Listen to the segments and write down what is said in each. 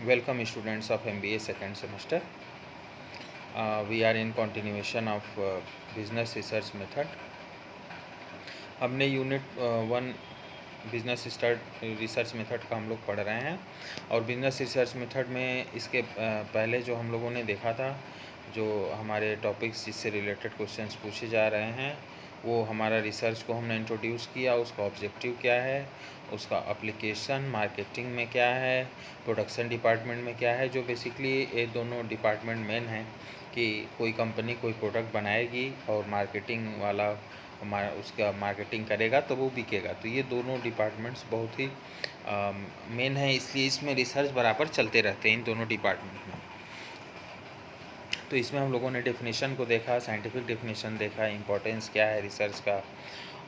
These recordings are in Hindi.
Welcome students of MBA second semester. We are in continuation of business research method. हमने unit 1 business start research method का हम लोग पढ़ रहे हैं और बिजनेस रिसर्च मेथड में इसके पहले जो हम लोगों ने देखा था, जो हमारे टॉपिक्स जिससे रिलेटेड क्वेश्चंस पूछे जा रहे हैं, वो हमारा रिसर्च को हमने इंट्रोड्यूस किया, उसका ऑब्जेक्टिव क्या है, उसका एप्लीकेशन मार्केटिंग में क्या है, प्रोडक्शन डिपार्टमेंट में क्या है। जो बेसिकली ये दोनों डिपार्टमेंट मेन हैं कि कोई कंपनी कोई प्रोडक्ट बनाएगी और मार्केटिंग वाला उसका मार्केटिंग करेगा तो वो बिकेगा। तो ये दोनों डिपार्टमेंट्स बहुत ही मेन है, इसलिए इसमें रिसर्च बराबर चलते रहते हैं इन दोनों डिपार्टमेंट में। तो इसमें हम लोगों ने डेफिनेशन को देखा, साइंटिफिक डेफिनेशन देखा, इम्पोर्टेंस क्या है रिसर्च का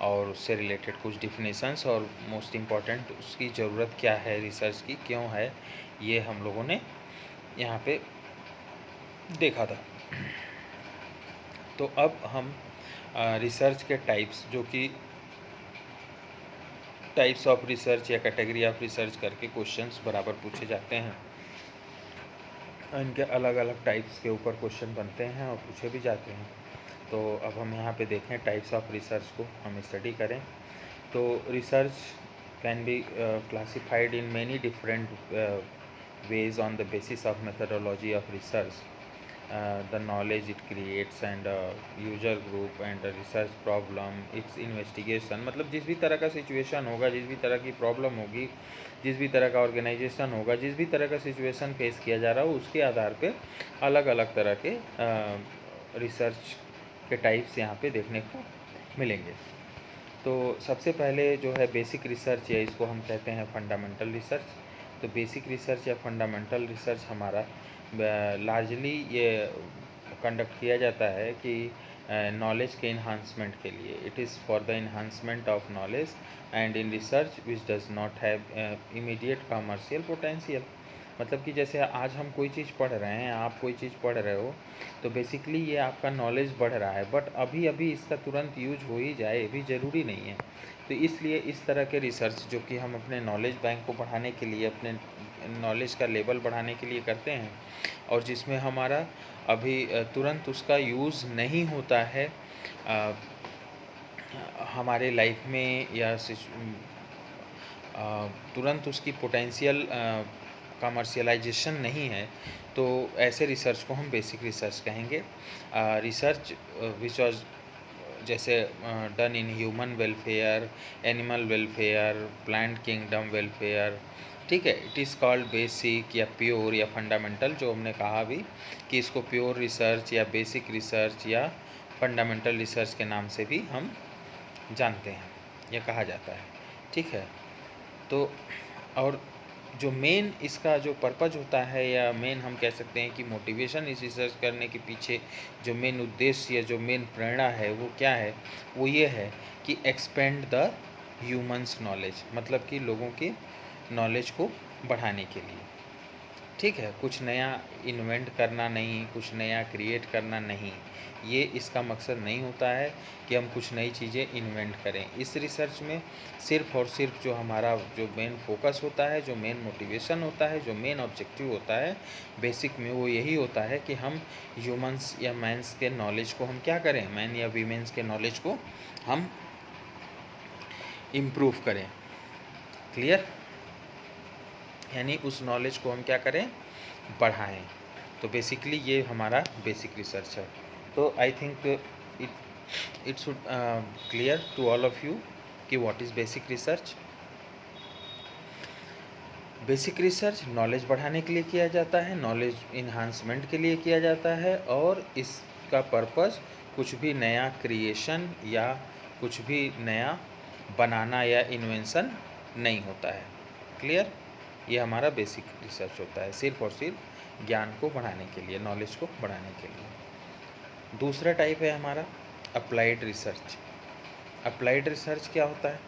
और उससे रिलेटेड कुछ डिफिनेशंस, और मोस्ट इम्पॉर्टेंट उसकी ज़रूरत क्या है रिसर्च की, क्यों है, ये हम लोगों ने यहाँ पे देखा था। तो अब हम रिसर्च के टाइप्स, जो कि टाइप्स ऑफ रिसर्च या कैटेगरी ऑफ रिसर्च करके क्वेश्चंस बराबर पूछे जाते हैं, इनके अलग अलग टाइप्स के ऊपर क्वेश्चन बनते हैं और पूछे भी जाते हैं। तो अब हम यहाँ पे देखें टाइप्स ऑफ रिसर्च को हम स्टडी करें। तो research can be classified in many different ways on the basis of methodology of research, the knowledge it creates and user group and the research problem, its investigation। मतलब जिस भी तरह का सिचुएशन होगा, जिस भी तरह की प्रॉब्लम होगी, जिस भी तरह का ऑर्गेनाइजेशन होगा, जिस भी तरह का सिचुएशन फेस किया जा रहा हो, उसके आधार पे अलग अलग तरह के रिसर्च के टाइप्स यहाँ पे देखने को मिलेंगे। तो सबसे पहले जो है बेसिक रिसर्च, या इसको हम कहते हैं फंडामेंटल रिसर्च। तो बेसिक रिसर्च या फंडामेंटल रिसर्च हमारा लार्जली ये कंडक्ट किया जाता है कि नॉलेज के इन्हांसमेंट के लिए। It is for the enhancement of knowledge and in research which does not have immediate commercial potential. मतलब कि जैसे आज हम कोई चीज़ पढ़ रहे हैं, आप कोई चीज़ पढ़ रहे हो, तो बेसिकली ये आपका नॉलेज बढ़ रहा है, बट अभी अभी इसका तुरंत यूज हो ही जाए ये भी ज़रूरी नहीं है। तो इसलिए इस तरह के रिसर्च जो कि हम अपने नॉलेज बैंक को बढ़ाने के लिए, अपने नॉलेज का लेवल बढ़ाने के लिए करते हैं, और जिसमें हमारा अभी तुरंत उसका यूज़ नहीं होता है हमारे लाइफ में, या तुरंत उसकी पोटेंशियल कमर्शियलाइजेशन नहीं है, तो ऐसे रिसर्च को हम बेसिक रिसर्च कहेंगे। रिसर्च विच वॉज जैसे done in human welfare, animal welfare, plant kingdom welfare, ठीक है, इट इज़ कॉल्ड बेसिक या प्योर या फंडामेंटल। जो हमने कहा अभी कि इसको प्योर रिसर्च या बेसिक रिसर्च या फंडामेंटल रिसर्च के नाम से भी हम जानते हैं या कहा जाता है, ठीक है। तो और जो मेन इसका जो पर्पज़ होता है, या मेन हम कह सकते हैं कि मोटिवेशन इस रिसर्च करने के पीछे जो मेन उद्देश्य या जो मेन प्रेरणा है वो क्या है, वो ये है कि एक्सपेंड द ह्यूमंस नॉलेज, मतलब कि लोगों की नॉलेज को बढ़ाने के लिए, ठीक है। कुछ नया इन्वेंट करना नहीं, कुछ नया क्रिएट करना नहीं, ये इसका मकसद नहीं होता है कि हम कुछ नई चीज़ें इन्वेंट करें। इस रिसर्च में सिर्फ और सिर्फ जो हमारा जो मेन फोकस होता है, जो मेन मोटिवेशन होता है, जो मेन ऑब्जेक्टिव होता है बेसिक में, वो यही होता है कि हम ह्यूमंस या मैंस के नॉलेज को हम क्या करें, मैन या वीमेंस के नॉलेज को हम इम्प्रूव करें। क्लियर? यानी उस नॉलेज को हम क्या करें, बढ़ाएं। तो बेसिकली ये हमारा बेसिक रिसर्च है। तो I think it should clear to all of you कि what is basic research. Basic research knowledge बढ़ाने के लिए किया जाता है, नॉलेज इन्हांसमेंट के लिए किया जाता है, और इसका पर्पस कुछ भी नया क्रिएशन या कुछ भी नया बनाना या इन्वेंशन नहीं होता है। क्लियर? ये हमारा बेसिक रिसर्च होता है, सिर्फ और सिर्फ ज्ञान को बढ़ाने के लिए, नॉलेज को बढ़ाने के लिए। दूसरा टाइप है हमारा अप्लाइड रिसर्च। अप्लाइड रिसर्च क्या होता है?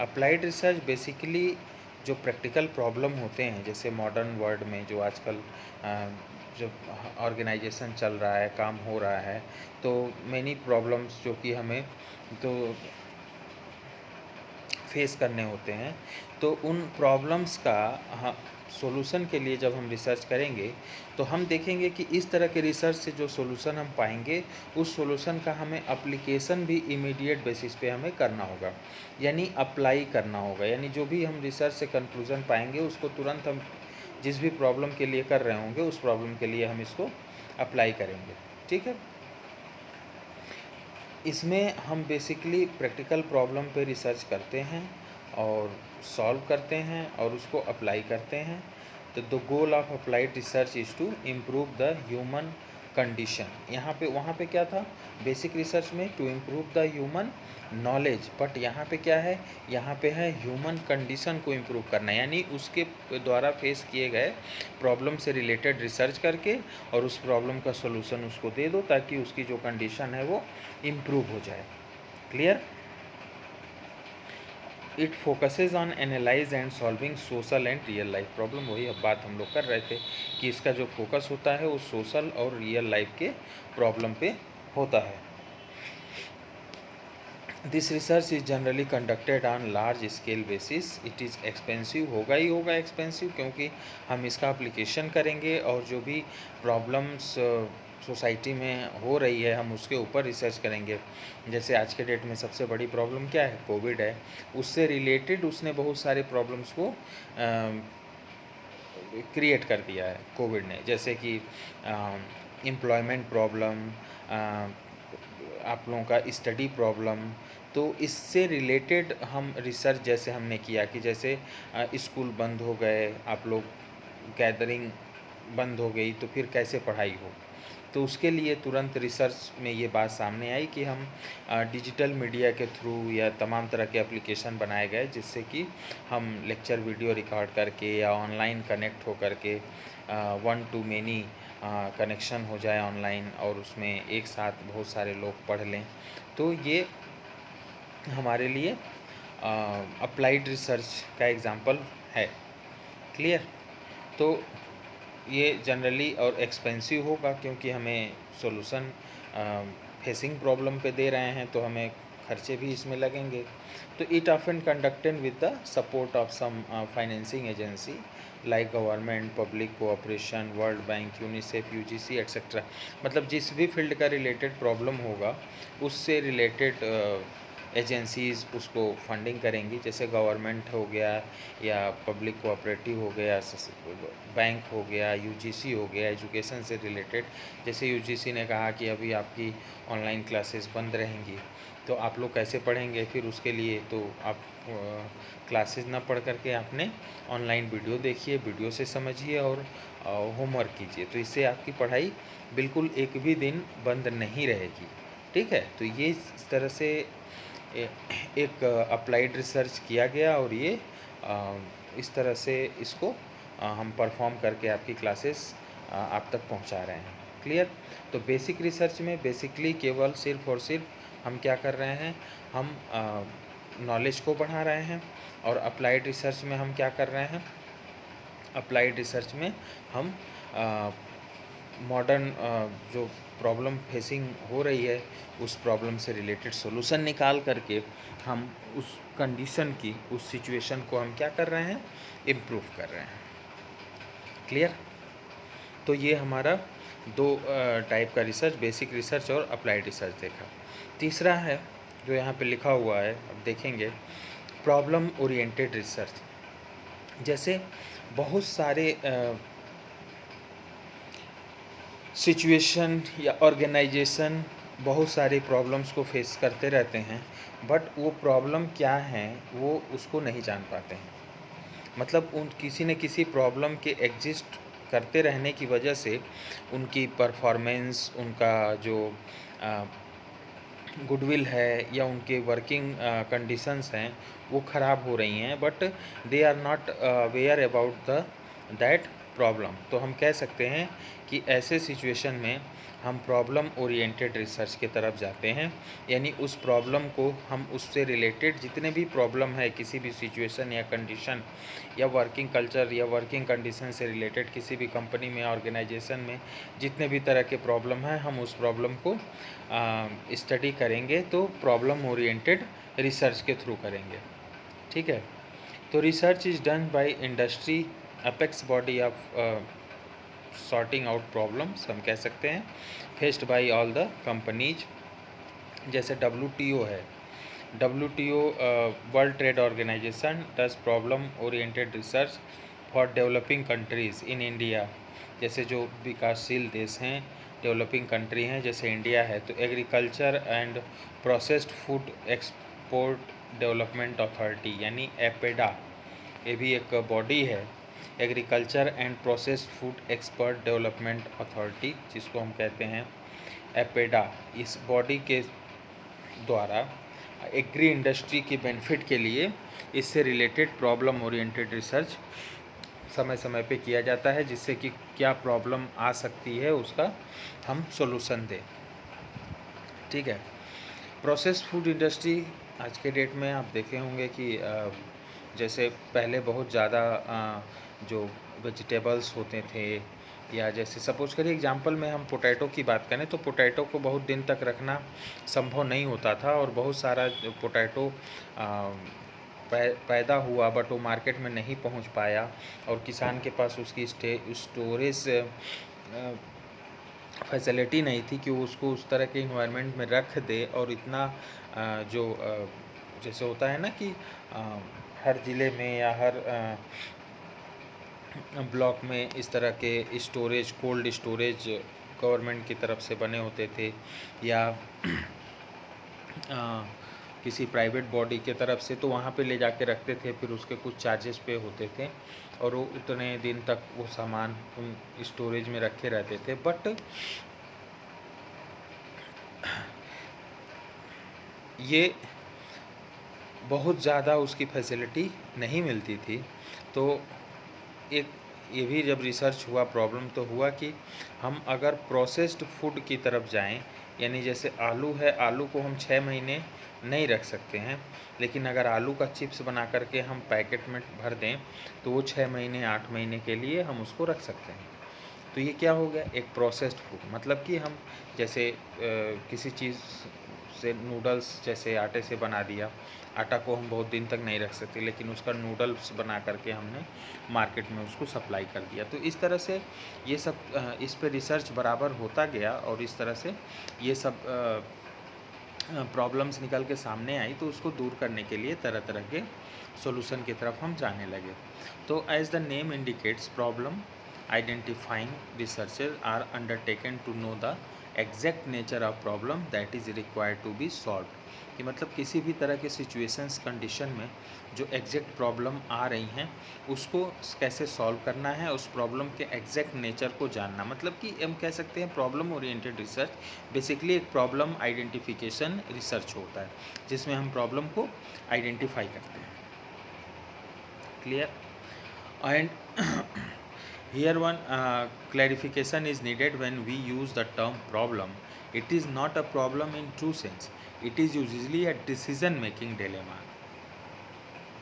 अप्लाइड रिसर्च बेसिकली जो प्रैक्टिकल प्रॉब्लम होते हैं, जैसे मॉडर्न वर्ल्ड में जो आजकल जो ऑर्गेनाइजेशन चल रहा है, काम हो रहा है, तो मैनी प्रॉब्लम्स जो कि हमें तो फेस करने होते हैं, तो उन प्रॉब्लम्स का सॉल्यूशन के लिए जब हम रिसर्च करेंगे तो हम देखेंगे कि इस तरह के रिसर्च से जो सॉल्यूशन हम पाएंगे उस सॉल्यूशन का हमें एप्लीकेशन भी इमीडिएट बेसिस पे हमें करना होगा, यानी अप्लाई करना होगा। यानी जो भी हम रिसर्च से कंक्लूजन पाएंगे उसको तुरंत हम जिस भी प्रॉब्लम के लिए कर रहे होंगे उस प्रॉब्लम के लिए हम इसको अप्लाई करेंगे। ठीक है, इसमें हम बेसिकली प्रैक्टिकल प्रॉब्लम पे रिसर्च करते हैं और सॉल्व करते हैं और उसको अप्लाई करते हैं। तो the goal of applied research is to improve the human condition. यहाँ पे वहाँ पे क्या था, बेसिक रिसर्च में to improve the human knowledge, but यहाँ पे क्या है, यहाँ पे है ह्यूमन कंडीशन को इम्प्रूव करना, यानी उसके द्वारा फेस किए गए प्रॉब्लम से रिलेटेड रिसर्च करके और उस प्रॉब्लम का सॉल्यूशन उसको दे दो ताकि उसकी जो कंडीशन है वो इम्प्रूव हो जाए। Clear? It focuses on analyse and solving social and real life problem. वही अब बात हम लोग कर रहे थे कि इसका जो फोकस होता है वो सोशल और रियल लाइफ के प्रॉब्लम पे होता है। This research is generally conducted on large scale basis. It is expensive, होगा ही होगा एक्सपेंसिव, क्योंकि हम इसका एप्लीकेशन करेंगे और जो भी प्रॉब्लम्स सोसाइटी में हो रही है हम उसके ऊपर रिसर्च करेंगे। जैसे आज के डेट में सबसे बड़ी प्रॉब्लम क्या है, कोविड है, उससे रिलेटेड उसने बहुत सारे प्रॉब्लम्स को क्रिएट कर दिया है कोविड ने, जैसे कि एम्प्लॉयमेंट प्रॉब्लम, आप लोगों का स्टडी प्रॉब्लम। तो इससे रिलेटेड हम रिसर्च जैसे हमने किया कि जैसे स्कूल बंद हो गए, आप लोग गैदरिंग बंद हो गई, तो फिर कैसे पढ़ाई हो, तो उसके लिए तुरंत रिसर्च में ये बात सामने आई कि हम डिजिटल मीडिया के थ्रू या तमाम तरह के एप्लीकेशन बनाए गए जिससे कि हम लेक्चर वीडियो रिकॉर्ड करके या ऑनलाइन कनेक्ट हो करके वन टू मेनी कनेक्शन हो जाए ऑनलाइन और उसमें एक साथ बहुत सारे लोग पढ़ लें। तो ये हमारे लिए अप्लाइड रिसर्च का एग्जाम्पल है। क्लियर? तो ये जनरली और एक्सपेंसिव होगा क्योंकि हमें सॉल्यूशन फेसिंग प्रॉब्लम पे दे रहे हैं, तो हमें खर्चे भी इसमें लगेंगे। तो it often conducted with the support of some financing agency like government, public cooperation, World Bank, UNICEF, UGC etcetera. मतलब जिस भी फील्ड का रिलेटेड प्रॉब्लम होगा उससे रिलेटेड एजेंसीज़ उसको फंडिंग करेंगी, जैसे गवर्नमेंट हो गया या पब्लिक कोऑपरेटिव हो गया, बैंक हो गया, यूजीसी हो गया, एजुकेशन से रिलेटेड। जैसे यूजीसी ने कहा कि अभी आपकी ऑनलाइन क्लासेस बंद रहेंगी, तो आप लोग कैसे पढ़ेंगे, फिर उसके लिए तो आप क्लासेस ना पढ़ करके आपने ऑनलाइन वीडियो देखिए, वीडियो से समझिए और होमवर्क कीजिए, तो इससे आपकी पढ़ाई बिल्कुल एक भी दिन बंद नहीं रहेगी। ठीक है, तो ये इस तरह से एक अप्लाइड रिसर्च किया गया और ये इस तरह से इसको हम परफॉर्म करके आपकी क्लासेस आप तक पहुंचा रहे हैं। क्लियर? तो बेसिक रिसर्च में बेसिकली केवल सिर्फ और सिर्फ हम क्या कर रहे हैं, हम नॉलेज को बढ़ा रहे हैं। और अप्लाइड रिसर्च में हम क्या कर रहे हैं, अप्लाइड रिसर्च में हम मॉडर्न जो प्रॉब्लम फेसिंग हो रही है उस प्रॉब्लम से रिलेटेड सॉल्यूशन निकाल करके हम उस कंडीशन की, उस सिचुएशन को हम क्या कर रहे हैं, इम्प्रूव कर रहे हैं। क्लियर? तो ये हमारा दो टाइप का रिसर्च, बेसिक रिसर्च और अप्लाइड रिसर्च देखा। तीसरा है जो यहाँ पे लिखा हुआ है, अब देखेंगे, प्रॉब्लम ओरिएंटेड रिसर्च। जैसे बहुत सारे सिचुएशन या ऑर्गेनाइजेशन बहुत सारे प्रॉब्लम्स को फेस करते रहते हैं, बट वो प्रॉब्लम क्या हैं वो उसको नहीं जान पाते हैं। मतलब उन किसी न किसी प्रॉब्लम के एग्जिस्ट करते रहने की वजह से उनकी परफॉर्मेंस, उनका जो गुडविल है या उनके वर्किंग कंडीशंस हैं वो ख़राब हो रही हैं, but they are not aware about the that problem. तो हम कह सकते हैं कि ऐसे सिचुएशन में हम प्रॉब्लम ओरिएंटेड रिसर्च की तरफ जाते हैं, यानी उस प्रॉब्लम को हम उससे रिलेटेड जितने भी प्रॉब्लम है किसी भी सिचुएशन या कंडीशन या वर्किंग कल्चर या वर्किंग कंडीशन से रिलेटेड किसी भी कंपनी में, ऑर्गेनाइजेशन में जितने भी तरह के प्रॉब्लम हैं हम उस प्रॉब्लम को स्टडी करेंगे, तो प्रॉब्लम ओरिएंटेड रिसर्च के थ्रू करेंगे। ठीक है। तो research is done by industry, apex body of sorting out problems हम कह सकते हैं, faced by all the companies. जैसे WTO है, WTO world trade organisation does problem oriented research for developing countries in India. जैसे जो विकासशील देश हैं, डेवलपिंग कंट्री हैं, जैसे इंडिया है, तो agriculture and processed food export development authority यानी एपेडा, ये भी एक बॉडी है, agriculture and processed food expert development authority, जिसको हम कहते हैं एपेडा। इस बॉडी के द्वारा एग्री इंडस्ट्री के बेनिफिट के लिए इससे रिलेटेड प्रॉब्लम ओरिएंटेड रिसर्च समय समय पे किया जाता है, जिससे कि क्या प्रॉब्लम आ सकती है उसका हम सॉल्यूशन दें। ठीक है। प्रोसेस्ड फूड इंडस्ट्री आज के डेट में आप देखे होंगे कि जैसे पहले बहुत ज़्यादा जो वेजिटेबल्स होते थे, या जैसे सपोज करिए एग्जांपल में हम पोटैटो की बात करें, तो पोटैटो को बहुत दिन तक रखना संभव नहीं होता था, और बहुत सारा जो पोटैटो पैदा हुआ बट वो मार्केट में नहीं पहुंच पाया, और किसान के पास उसकी स्टोरेज फैसिलिटी नहीं थी कि वो उसको उस तरह के इन्वायरमेंट में रख दे, और इतना जो जैसे होता है ना कि हर ज़िले में या हर ब्लॉक में इस तरह के स्टोरेज, कोल्ड स्टोरेज गवर्नमेंट की तरफ से बने होते थे, या किसी प्राइवेट बॉडी के तरफ से, तो वहाँ पे ले जाके रखते थे, फिर उसके कुछ चार्जेस पे होते थे, और वो उतने दिन तक वो सामान उन स्टोरेज में रखे रहते थे। बट ये बहुत ज़्यादा उसकी फैसिलिटी नहीं मिलती थी। तो एक ये भी जब रिसर्च हुआ, प्रॉब्लम तो हुआ कि हम अगर प्रोसेस्ड फूड की तरफ जाएं, यानी जैसे आलू है, आलू को हम 6 महीने नहीं रख सकते हैं, लेकिन अगर आलू का चिप्स बना करके हम पैकेट में भर दें तो वो 6 महीने 8 महीने के लिए हम उसको रख सकते हैं। तो ये क्या हो गया, एक प्रोसेस्ड फूड, मतलब कि हम जैसे किसी चीज़ से नूडल्स जैसे आटे से बना दिया, आटा को हम बहुत दिन तक नहीं रख सकते, लेकिन उसका नूडल्स बना करके हमने मार्केट में उसको सप्लाई कर दिया। तो इस तरह से ये सब इस पे रिसर्च बराबर होता गया, और इस तरह से ये सब प्रॉब्लम्स निकल के सामने आई, तो उसको दूर करने के लिए तरह तरह के सॉल्यूशन की तरफ हम जाने लगे। तो as the name indicates, problem identifying researches are undertaken to know the exact nature of problem that is required to be solve. कि मतलब किसी भी तरह के सिचुएशंस, कंडीशन में जो एग्जैक्ट प्रॉब्लम आ रही हैं उसको कैसे सॉल्व करना है, उस प्रॉब्लम के एग्जैक्ट नेचर को जानना। मतलब कि हम कह सकते हैं प्रॉब्लम ओरिएंटेड रिसर्च बेसिकली एक प्रॉब्लम आइडेंटिफिकेशन रिसर्च होता है, जिसमें हम प्रॉब्लम को आइडेंटिफाई करते हैं। Clear? And here one clarification is needed when we use the term problem. It is not a problem in true sense. It is usually a decision making dilemma.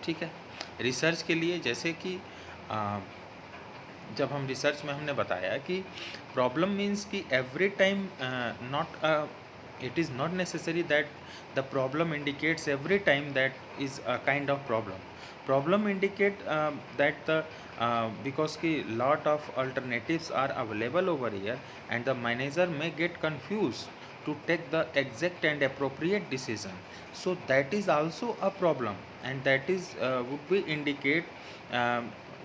ठीक है। रिसर्च के लिए जैसे कि जब हम रिसर्च में हमने बताया कि प्रॉब्लम मीन्स कि every time not it is not necessary that the problem indicates every time that is a kind of problem indicate that the because ki lot of alternatives are available over here, and the manager may get confused to take the exact and appropriate decision, so that is also a problem, and that is would be indicate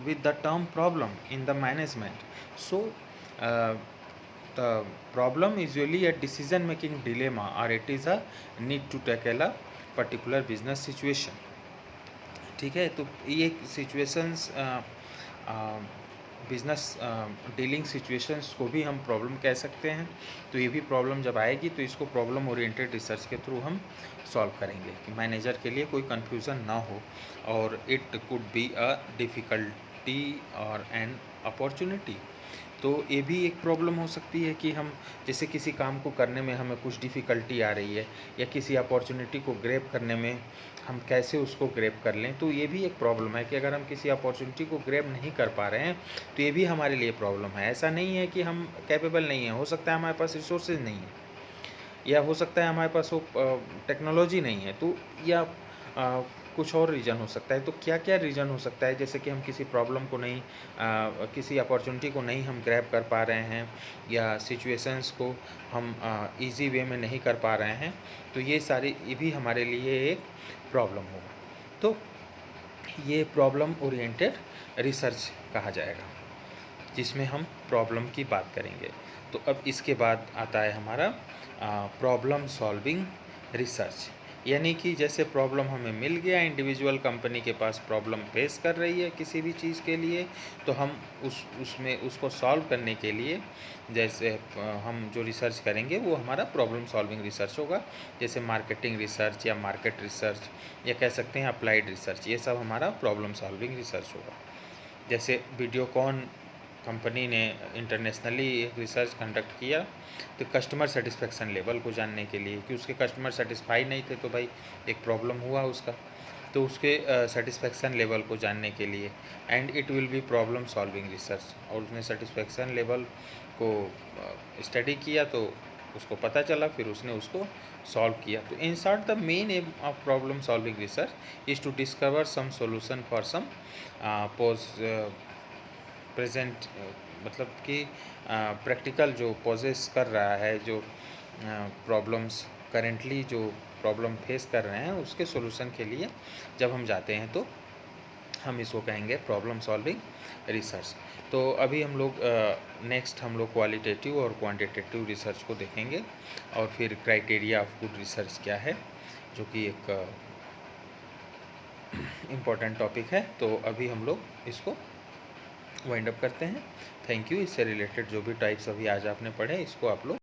with the term problem in the management. So the problem is usually a decision making dilemma, or it is a need to tackle a particular business situation. ठीक है। तो ये सिचुएशंस बिजनेस डीलिंग सिचुएशंस को भी हम प्रॉब्लम कह सकते हैं। तो ये भी प्रॉब्लम जब आएगी तो इसको प्रॉब्लम ओरिएंटेड रिसर्च के थ्रू हम सॉल्व करेंगे कि मैनेजर के लिए कोई कन्फ्यूज़न ना हो, और it could be a difficulty और एन अपॉर्चुनिटी। तो ये भी एक प्रॉब्लम हो सकती है कि हम जैसे किसी काम को करने में हमें कुछ डिफ़िकल्टी आ रही है, या किसी अपॉर्चुनिटी को ग्रैब करने में हम कैसे उसको ग्रैब कर लें, तो ये भी एक प्रॉब्लम है कि अगर हम किसी अपॉर्चुनिटी को ग्रैब नहीं कर पा रहे हैं तो ये भी हमारे लिए प्रॉब्लम है। ऐसा नहीं है कि हम कैपेबल नहीं हैं, हो सकता है हमारे पास रिसोर्सेज नहीं है, या हो सकता है हमारे पास वो टेक्नोलॉजी नहीं है, तो या कुछ और रीज़न हो सकता है। तो क्या क्या रीज़न हो सकता है, जैसे कि हम किसी प्रॉब्लम को नहीं किसी अपॉर्चुनिटी को नहीं हम ग्रैब कर पा रहे हैं, या सिचुएशंस को हम ईज़ी वे में नहीं कर पा रहे हैं, तो ये भी हमारे लिए एक प्रॉब्लम होगा। तो ये प्रॉब्लम ओरिएंटेड रिसर्च कहा जाएगा, जिसमें हम प्रॉब्लम की बात करेंगे। तो अब इसके बाद आता है हमारा प्रॉब्लम सॉल्विंग रिसर्च, यानी कि जैसे प्रॉब्लम हमें मिल गया, इंडिविजुअल कंपनी के पास प्रॉब्लम फेस कर रही है किसी भी चीज़ के लिए, तो हम उसमें उसको सॉल्व करने के लिए जैसे हम जो रिसर्च करेंगे वो हमारा प्रॉब्लम सॉल्विंग रिसर्च होगा। जैसे मार्केटिंग रिसर्च या मार्केट रिसर्च, या कह सकते हैं अप्लाइड रिसर्च, ये सब हमारा प्रॉब्लम सॉल्विंग रिसर्च होगा। जैसे वीडियोकॉन कंपनी ने इंटरनेशनली एक रिसर्च कंडक्ट किया, तो कस्टमर सेटिस्फेक्शन लेवल को जानने के लिए, कि उसके कस्टमर सेटिस्फाई नहीं थे, तो भाई एक प्रॉब्लम हुआ उसका, तो उसके सेटिस्फेक्शन लेवल को जानने के लिए, and it will be problem solving research. और उसने सेटिस्फेक्शन लेवल को स्टडी किया, तो उसको पता चला, फिर उसने उसको सॉल्व किया। तो in short the main aim of problem solving research is to discover some solution for some present, मतलब कि प्रैक्टिकल जो पॉजेस कर रहा है, जो प्रॉब्लम्स करेंटली जो प्रॉब्लम फेस कर रहे हैं, उसके सॉल्यूशन के लिए जब हम जाते हैं तो हम इसको कहेंगे प्रॉब्लम सॉल्विंग रिसर्च। तो अभी हम लोग नेक्स्ट हम लोग क्वालिटेटिव और क्वांटिटेटिव रिसर्च को देखेंगे, और फिर क्राइटेरिया ऑफ गुड रिसर्च क्या है, जो कि एक इम्पॉर्टेंट टॉपिक है। तो अभी हम लोग इसको वाइंड अप करते हैं। Thank you. इससे रिलेटेड जो भी टाइप्स अभी आज आपने पढ़े, इसको आप लोग